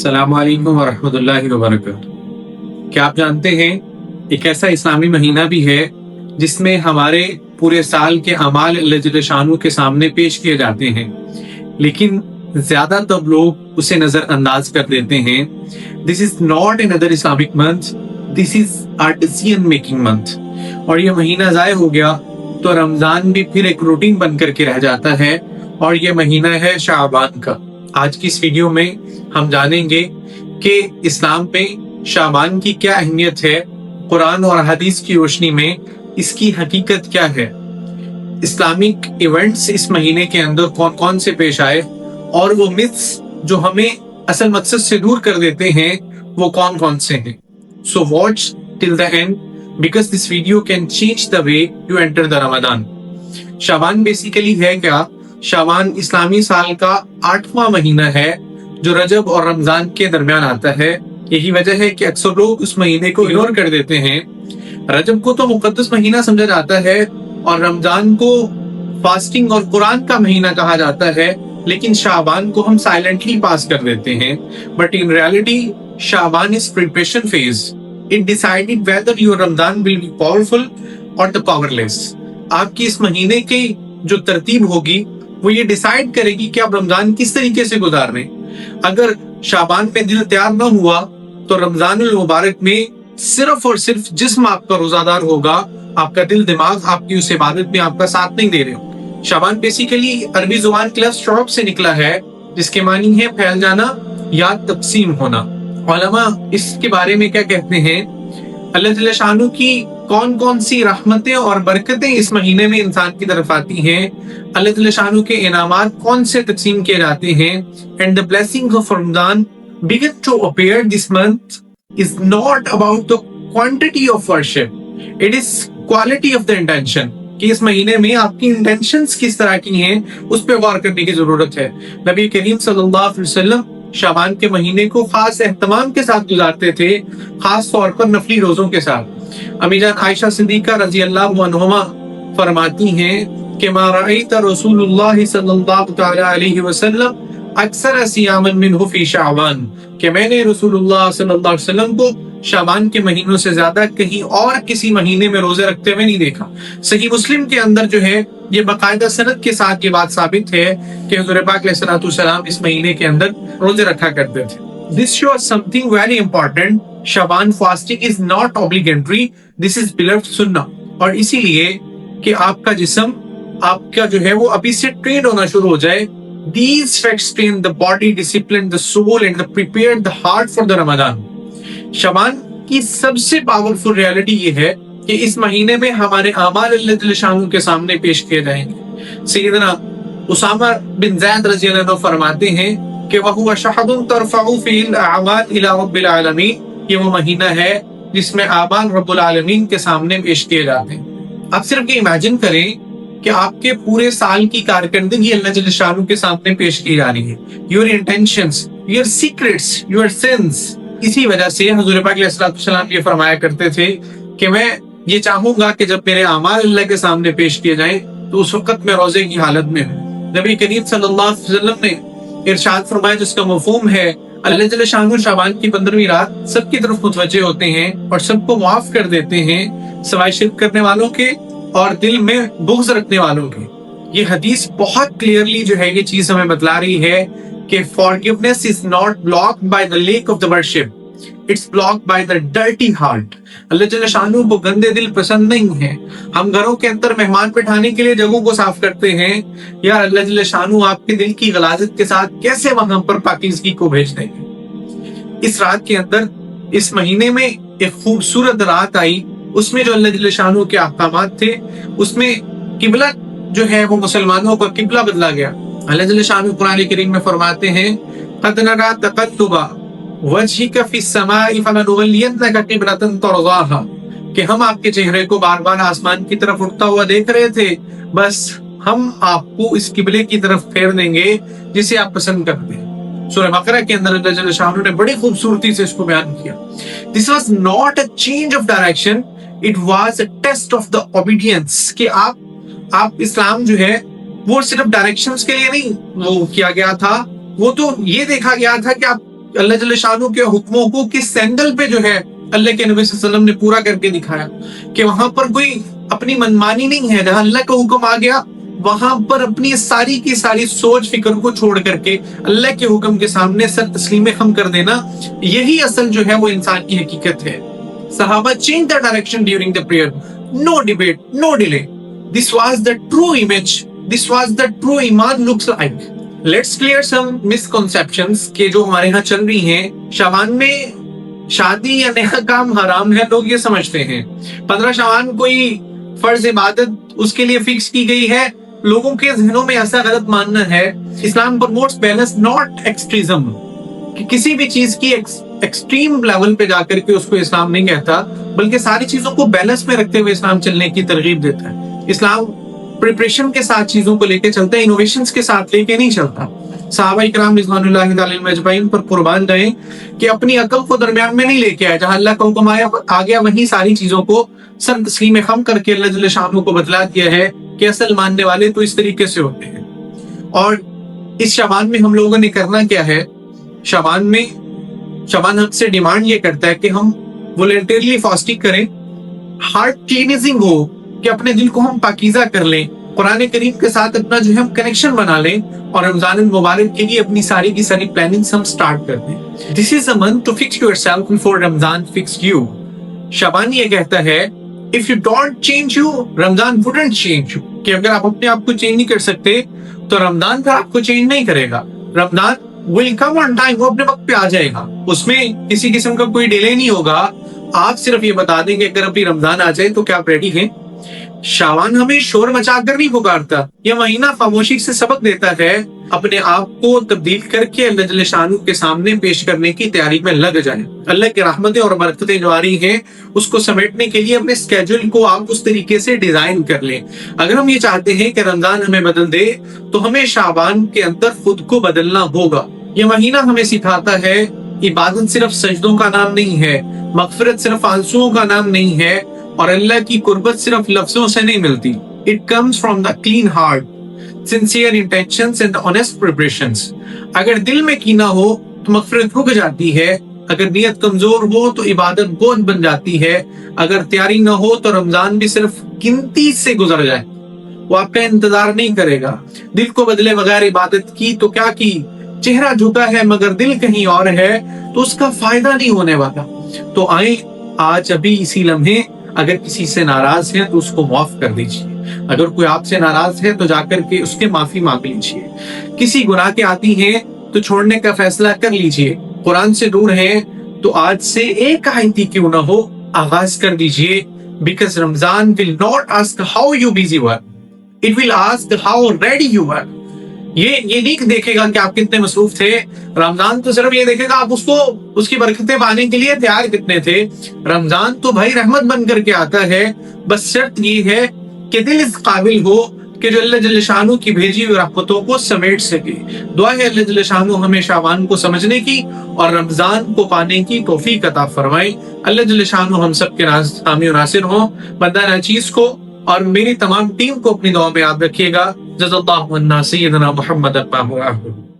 अस्सलाम वालेकुम वरहमतुल्लाहि वबरकातुहू। क्या आप जानते हैं एक ऐसा इस्लामी महीना भी है जिसमें हमारे पूरे साल के अमाल अल्लाह जल्ल शानू के सामने पेश किए जाते हैं, लेकिन ज्यादातर लोग उसे नजरअंदाज कर देते हैं। This is not another Islamic month, this is our decision making month. और ये महीना ज़ाया हो गया तो रमजान भी फिर एक रूटीन बन करके रह जाता है, और ये महीना है शाबान का। आज की इस वीडियो में हम जानेंगे कि इस्लाम में शाबान की क्या अहमियत है, कुरान और हदीस की रोशनी में इसकी हकीकत क्या है, इस्लामिक इवेंट्स इस महीने के अंदर कौन कौन से पेश आए, और वो मिथ्स जो हमें असल मकसद से दूर कर देते हैं वो कौन कौन से हैं। So watch till the end because this video can change the way you enter the Ramadan. Shaban basically है क्या? शाबान इस्लामी साल का 8वां महीना है जो रजब और रमजान के दरमियान आता है। यही वजह है कि अक्सर लोग उस महीने को इग्नोर कर देते हैं। रजब को तो मुकद्दस महीना समझा जाता है और रमजान को फास्टिंग और कुरान का महीना कहा जाता है, लेकिन शाबान को हम साइलेंटली पास कर देते हैं। But in reality Shaban is preparation phase. It decided whether your Ramadan will be powerful or the powerless. आपकी इस महीने की जो तरतीब होगी वो ये डिसाइड करेगी कि आप रमजान किस तरीके से गुजार रहे हैं। अगर शाबान में दिल तैयार न हुआ तो रमजानुल मुबारक में सिर्फ और सिर्फ जिस्म आपका रोजादार होगा, आपका दिल दिमाग आपकी उस इबादत में आपका साथ नहीं दे रहे हो। शाबान बेसिकली अरबी जुबान के लफ्ज शौब से निकला है, जिसके मानी है फैल जाना या तकसीम होना। उलमा इसके बारे में क्या कहते हैं? अल्लाह जल्ल शानू की कौन कौन सी रहमतें और बरकतें इस महीने में इंसान की तरफ आती हैं, अल्लाह जल्ल शानू के इनामात कौन से तकसीम किए जाते हैं, and the blessing of Ramzan begin to appear this month is not about the quantity of worship, it is quality of the intention. कि इस महीने में आपकी इंटेंशंस किस तरह की हैं उस पर गौर करने की जरूरत है। नबी करीम सल्लल्लाहु अलैहि वसल्लम शाबान के महीने को खास एहतमाम के साथ गुजारते थे, खास तौर पर नफली रोजों के साथ। अमीजान आयशा सिद्दीका रजी अल्लाह अन्हुमा फरमाती हैं कि मा रअयत रसूलुल्लाह सल्लल्लाहु तआला अलैहि वसल्लम अक्सर सियामन मिनहु फी शाबान, कि मैंने रसूलुल्लाह सल्लल्लाहु अलैहि वसल्लम को शाबान के महीनों से ज्यादा कहीं और किसी महीने में रोजे रखते हुए नहीं देखा। सही मुस्लिम के अंदर जो है ये बाकायदा सनद के साथ ये बात साबित है कि हुज़ूर पाक अलैहिस्सलातु वस्सलाम इस महीने के अंदर रोजे रखा करते थे। This shows something very important. Shaban fasting is not obligatory, this is beloved सुन्ना। और इसीलिए कि आपका जिस्म आपका जो है वो अभी से ट्रेन होना शुरू हो जाए। These facts train the body, discipline the soul and prepare the heart for the Ramadan. शाबान की सबसे पावरफुल रियलिटी ये है कि इस महीने में हमारे आमाल अल्लाह जल्ल शानू के सामने पेश किए जाएंगे। सैयदना उसामा बिन ज़ैद रज़ी अल्लाह अन्हु फरमाते हैं कि वहुवा शहदुन तरफ़उ फ़ील अअमाल इला रब्बिल आलमीन। ये वो महीना है जिसमें आमाल रब्बुल आलमीन के सामने पेश किए जाते हैं। आप सिर्फ ये इमेजिन करें कि आपके पूरे साल की कारकर्दगी अल्लाह जल्ल शानू के सामने पेश की जा रही है। Your intentions, your secrets, your sins. इसी वजह से हुज़ूर पाक अलैहिस्सलातु वस्सलाम ये फरमाया करते थे कि मैं ये चाहूंगा कि जब मेरे अमाल अल्लाह के सामने पेश किए जाएं तो उस वक्त मैं रोजे की हालत में हूँ। नबी करीम सल्लल्लाहु अलैहि वसल्लम ने इरशाद फरमाया जिसका मफ़हूम है अल्लाह जल्ल शानू शाबान की 15वीं रात सबकी तरफ मुतवज्जे होते हैं और सबको माफ कर देते हैं सवाए शिर्क करने वालों के और दिल में बुग़्ज़ रखने वालों के। ये हदीस बहुत क्लियरली जो है ये चीज हमें बतला रही है कि forgiveness is not blocked by the lack of the worship, it's blocked by the dirty heart. अल्लाह जल्ल शानू को गंदे दिल पसंद नहीं है। हम घरों के अंदर मेहमान बिठाने के लिए जगहों को साफ करते हैं, यार अल्लाह जल्ल शानू आपके दिल की गलाजत के साथ कैसे वहां पर पाकीज़गी को भेज देंगे। इस रात के अंदर इस महीने में एक खूबसूरत रात आई, उसमें जो अल्लाह जल्ल शानू के अहकामात थे उसमें किबला जो है वो मुसलमानों का किबला बदला गया। अल्लाह जल्ल शानू कुरान करीम में फरमाते हैं क़द नरा तक़ल्लुबा वजहिका फ़िस समाई फ़लनुवल्लियन्नका क़िबलतन तर्ज़ाहा, कि हम आपके चेहरे को बार बार आसमान की तरफ उठता हुआ देख रहे थे, बस हम आपको इस किबले की तरफ फेर देंगे जिसे आप पसंद करते हैं। सूरह बकरा के अंदर अल्लाह जल्ल शानू ने बड़ी खूबसूरती से इसको बयान किया। This was not a change of direction, it was a test of the obedience. कि आप इस्लाम जो है वो सिर्फ डायरेक्शंस के लिए नहीं वो किया गया था, वो तो ये देखा गया था कि आप اللہ जल्ल शानू के हुक्मों को किस एंगल पे जो है अल्लाह के नबी सल्लल्लाहु अलैहि वसल्लम ने पूरा करके दिखाया कि वहां पर कोई अपनी मनमानी नहीं है। जहां अल्लाह का हुक्म आ गया वहां पर अपनी सारी की सारी सोच फिक्र को छोड़ करके अल्लाह के हुक्म के सामने सर तस्लीम खम कर देना, यही असल जो है वो इंसान की हकीकत है। सहाबा change the direction during the prayer, no debate, no delay. This was the true image, this was the true ईमान looks like. Let's clear some misconceptions के जो हमारे यहाँ चल रही हैं। शाबान में शादी या नया काम हराम है, लोग ये समझते हैं। 15 शाबान कोई फर्ज इबादत उसके लिए फिक्स की गई है, लोगों के जहनों में ऐसा गलत मानना है। इस्लाम प्रमोट्स बैलेंस नॉट एक्सट्रीज्म, कि किसी भी चीज की एक्सट्रीम लेवल पे जाकर के उसको इस्लाम नहीं कहता, बल्कि सारी चीजों को बैलेंस में रखते हुए इस्लाम चलने की तरगीब देता है। इस्लाम प्रिपरेशन के साथ चीजों को लेके चलता है, इनोवेशंस के साथ लेके नहीं चलता। सहाबा इकराम रिज़वानुल्लाहि अलैहिम अजमईन पर कुर्बान रहे कि अपनी अकल को दरमियान में नहीं लेके आए। जहां अल्लाह का हुक्म आ गया वहीं सारी चीजों को सर तस्लीम खम करके अल्लाह जल्ल शानहू को बतला दिया है कि असल मानने वाले तो इस तरीके से होते हैं। और इस शाबान में हम लोगों ने करना क्या है? शाबान हमसे डिमांड ये करता है कि हम वॉलंटियरली फास्टिंग करें, हार्ट क्लीनिजिंग हो, कि अपने दिल को हम पाकीज़ा कर लें, कुरान करीम के साथ अपना जो है हम कनेक्शन बना लें और रमजान मुबारक के लिए अपनी सारी की सारी प्लानिंग्स हम स्टार्ट कर दें। This is a month to fix yourself before Ramzan fix you. Shaban ये कहता है if you don't change you, Ramzan wouldn't change you, कि अगर आप अपने आप को चेंज नहीं कर सकते तो रमजान फिर आपको चेंज नहीं करेगा। Ramzan will come on time, वो अपने वक्त पे आ जाएगा, उसमें किसी किस्म का कोई डिले नहीं होगा। आप सिर्फ ये बता दें कि अगर अभी रमजान आ जाए तो क्या आप रेडी हैं? शाबान हमें शोर मचाकर नहीं पुकारता, यह महीना खामोशी से सबक देता है अपने आप को तब्दील करके अल्लाह जल्ल शानहू के सामने पेश करने की तैयारी में लग जाए। अल्लाह की रहमतें और बरकतें जो आ रही हैं उसको समेटने के लिए अपने स्केड्यूल को आप उस तरीके से डिजाइन कर लें। अगर हम ये चाहते हैं कि रमजान हमें बदल दे तो हमें शाबान के अंदर खुद को बदलना होगा। यह महीना हमें सिखाता है इबादत सिर्फ सजदों का नाम नहीं है, मगफिरत सिर्फ आंसुओं का नाम नहीं है, और अल्लाह की कुर्बत सिर्फ लफ्जों से नहीं मिलती। It comes from the clean heart, sincere intentions and honest preparations. अगर दिल में कीना हो तो मगफिरत रुक जाती है, अगर नियत कमजोर हो तो इबादत बोझ बन जाती है, अगर तैयारी न हो तो रमजान भी सिर्फ गिनती से गुजर जाए, वो आपका इंतजार नहीं करेगा। दिल को बदले बगैर इबादत की तो क्या की, चेहरा झुका है मगर दिल कहीं और है तो उसका फायदा नहीं होने वाला। तो आए आज अभी इसी लम्हे अगर किसी से नाराज है तो उसको माफ कर दीजिए, अगर कोई आपसे नाराज है तो जाकर के उसके माफी मांग लीजिए, किसी गुनाह के आती हैं तो छोड़ने का फैसला कर लीजिए, कुरान से दूर है तो आज से एक आयती क्यों ना हो आगाज कर दीजिए। Because Ramzan will not ask how you busy were, it will ask how ready you were. ये नहीं देखेगा कि आप कितने मसरूफ थे, रमजान तो सिर्फ ये देखेगा आप उसको उसकी बरकतें पाने के लिए तैयार कितने थे। रमजान तो भाई रहमत बन करके आता है, बस शर्त ये है कि दिल इस काबिल हो कि जो अल्लाह जल्ल शानहू की भेजी हुई रहमतों को समेट सके। दुआ है अल्लाह जल्ल शानहू हमें शाबान को समझने की और रमजान को पाने की तौफीक अता फरमाए। अल्लाह जल्ल शानहू हम सब के हामी और नासिर हो। बंदा नाचीज को और मेरी तमाम टीम को अपनी दुआ में याद रखिएगा। जज़ाल्लाहु अन्ना सय्यदना मुहम्मद।